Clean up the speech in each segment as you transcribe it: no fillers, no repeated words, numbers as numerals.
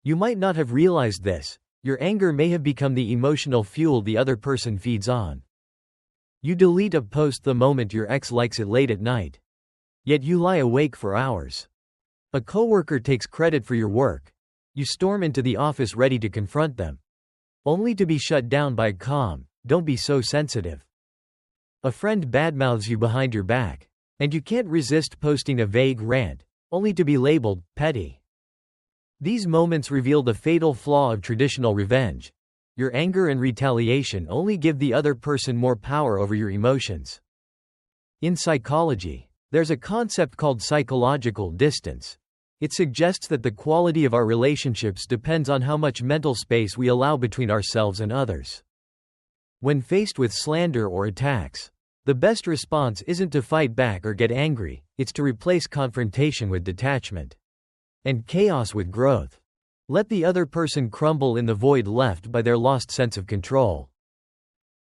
You might not have realized this. Your anger may have become the emotional fuel the other person feeds on. You delete a post the moment your ex likes it late at night. Yet you lie awake for hours. A coworker takes credit for your work. You storm into the office ready to confront them, only to be shut down by a calm, "Don't be so sensitive." A friend badmouths you behind your back, and you can't resist posting a vague rant, only to be labeled petty. These moments reveal the fatal flaw of traditional revenge. Your anger and retaliation only give the other person more power over your emotions. In psychology, there's a concept called psychological distance. It suggests that the quality of our relationships depends on how much mental space we allow between ourselves and others. When faced with slander or attacks, the best response isn't to fight back or get angry, it's to replace confrontation with detachment and chaos with growth. Let the other person crumble in the void left by their lost sense of control.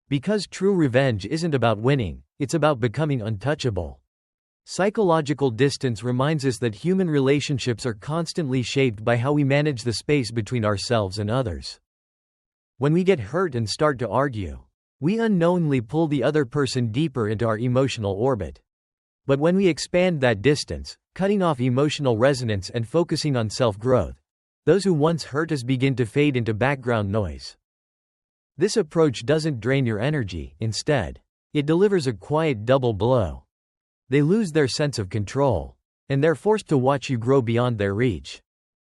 Because true revenge isn't about winning, it's about becoming untouchable. Psychological distance reminds us that human relationships are constantly shaped by how we manage the space between ourselves and others. When we get hurt and start to argue, we unknowingly pull the other person deeper into our emotional orbit. But when we expand that distance, cutting off emotional resonance and focusing on self-growth, those who once hurt us begin to fade into background noise. This approach doesn't drain your energy, instead, it delivers a quiet double blow. They lose their sense of control, and they're forced to watch you grow beyond their reach.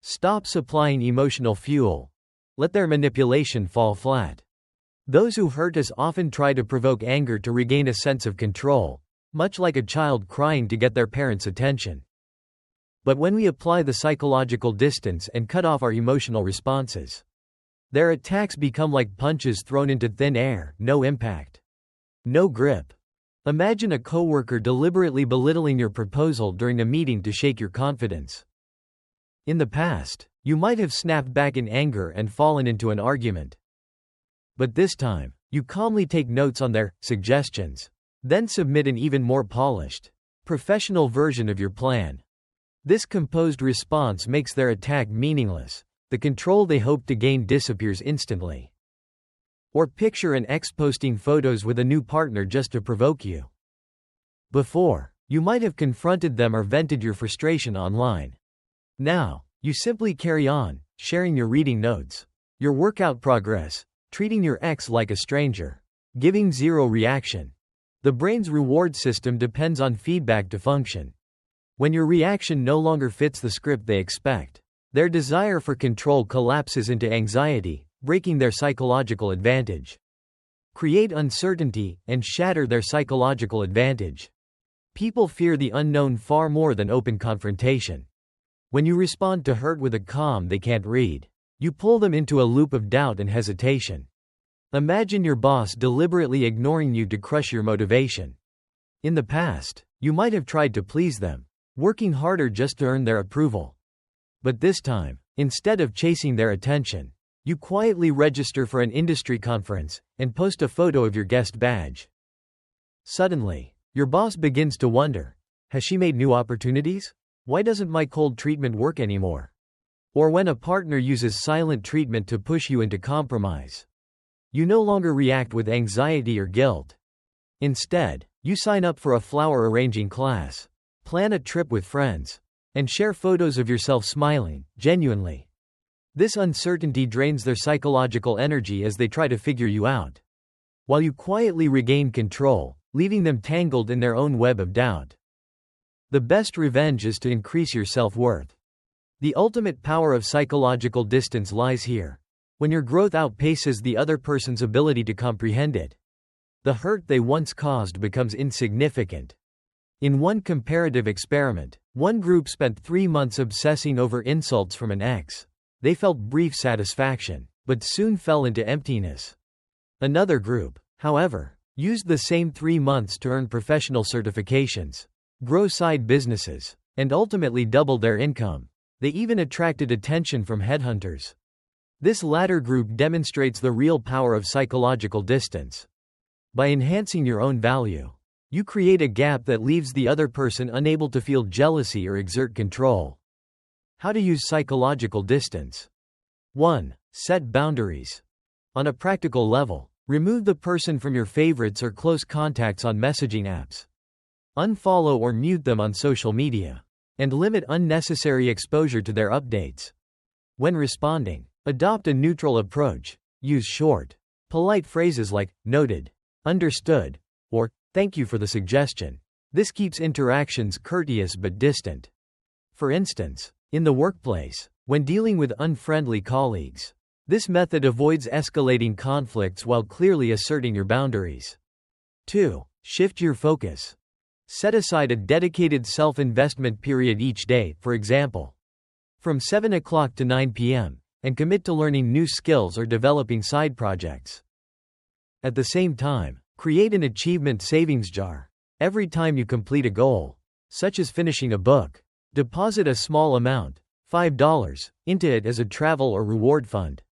Stop supplying emotional fuel. Let their manipulation fall flat. Those who hurt us often try to provoke anger to regain a sense of control, much like a child crying to get their parents' attention. But when we apply the psychological distance and cut off our emotional responses, their attacks become like punches thrown into thin air, no impact, no grip. Imagine a coworker deliberately belittling your proposal during a meeting to shake your confidence. In the past, you might have snapped back in anger and fallen into an argument. But this time, you calmly take notes on their suggestions, then submit an even more polished, professional version of your plan. This composed response makes their attack meaningless. The control they hope to gain disappears instantly. Or picture an ex posting photos with a new partner just to provoke you. Before, you might have confronted them or vented your frustration online. Now, you simply carry on, sharing your reading notes, your workout progress, treating your ex like a stranger, giving zero reaction. The brain's reward system depends on feedback to function. When your reaction no longer fits the script they expect, their desire for control collapses into anxiety, breaking their psychological advantage. Create uncertainty, and shatter their psychological advantage. People fear the unknown far more than open confrontation. When you respond to hurt with a calm they can't read, you pull them into a loop of doubt and hesitation. Imagine your boss deliberately ignoring you to crush your motivation. In the past, you might have tried to please them, working harder just to earn their approval. But this time, instead of chasing their attention, you quietly register for an industry conference and post a photo of your guest badge. Suddenly, your boss begins to wonder, has she made new opportunities? Why doesn't my cold treatment work anymore? Or when a partner uses silent treatment to push you into compromise, you no longer react with anxiety or guilt. Instead, you sign up for a flower arranging class, plan a trip with friends, and share photos of yourself smiling, genuinely. This uncertainty drains their psychological energy as they try to figure you out, while you quietly regain control, leaving them tangled in their own web of doubt. The best revenge is to increase your self-worth. The ultimate power of psychological distance lies here. When your growth outpaces the other person's ability to comprehend it, the hurt they once caused becomes insignificant. In one comparative experiment, one group spent 3 months obsessing over insults from an ex. They felt brief satisfaction, but soon fell into emptiness. Another group, however, used the same 3 months to earn professional certifications, grow side businesses, and ultimately doubled their income. They even attracted attention from headhunters. This latter group demonstrates the real power of psychological distance. By enhancing your own value, you create a gap that leaves the other person unable to feel jealousy or exert control. How to use psychological distance. 1. Set boundaries. On a practical level, remove the person from your favorites or close contacts on messaging apps. Unfollow or mute them on social media. And limit unnecessary exposure to their updates. When responding, adopt a neutral approach. Use short, polite phrases like, noted, understood, or, thank you for the suggestion. This keeps interactions courteous but distant. For instance, in the workplace, when dealing with unfriendly colleagues, this method avoids escalating conflicts while clearly asserting your boundaries. 2. Shift your focus. Set aside a dedicated self-investment period each day, for example, from 7 o'clock to 9 p.m., and commit to learning new skills or developing side projects. At the same time, create an achievement savings jar. Every time you complete a goal, such as finishing a book, deposit a small amount, $5, into it as a travel or reward fund.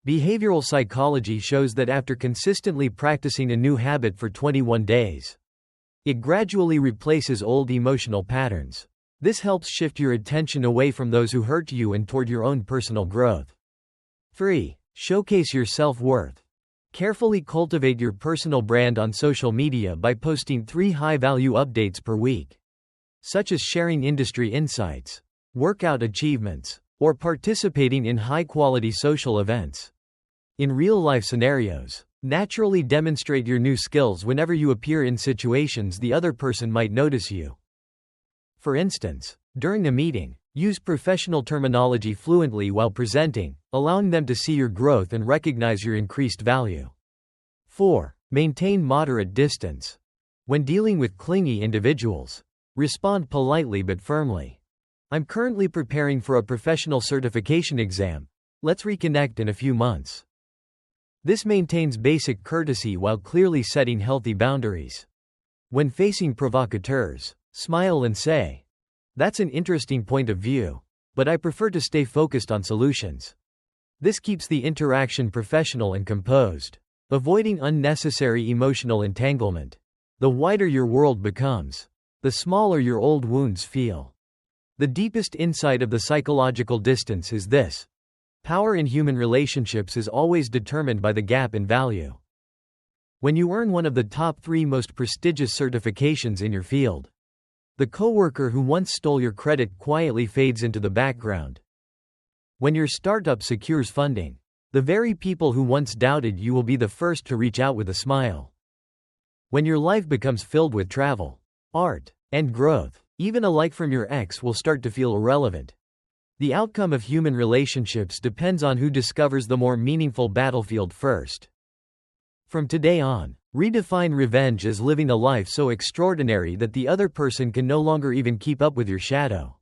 Behavioral psychology shows that after consistently practicing a new habit for 21 days, it gradually replaces old emotional patterns. This helps shift your attention away from those who hurt you and toward your own personal growth. 3. Showcase your self-worth. Carefully cultivate your personal brand on social media by posting 3 high-value updates per week, such as sharing industry insights, workout achievements, or participating in high-quality social events. In real-life scenarios, naturally demonstrate your new skills whenever you appear in situations the other person might notice you. For instance, during a meeting, use professional terminology fluently while presenting, allowing them to see your growth and recognize your increased value. 4. Maintain moderate distance. When dealing with clingy individuals, respond politely but firmly. I'm currently preparing for a professional certification exam. Let's reconnect in a few months. This maintains basic courtesy while clearly setting healthy boundaries. When facing provocateurs, smile and say, "That's an interesting point of view, but I prefer to stay focused on solutions." This keeps the interaction professional and composed, avoiding unnecessary emotional entanglement. The wider your world becomes, the smaller your old wounds feel. The deepest insight of the psychological distance is this: power in human relationships is always determined by the gap in value. When you earn one of the top 3 most prestigious certifications in your field, the coworker who once stole your credit quietly fades into the background. When your startup secures funding, the very people who once doubted you will be the first to reach out with a smile. When your life becomes filled with travel, art, and growth, even a like from your ex will start to feel irrelevant. The outcome of human relationships depends on who discovers the more meaningful battlefield first. From today on, redefine revenge as living a life so extraordinary that the other person can no longer even keep up with your shadow.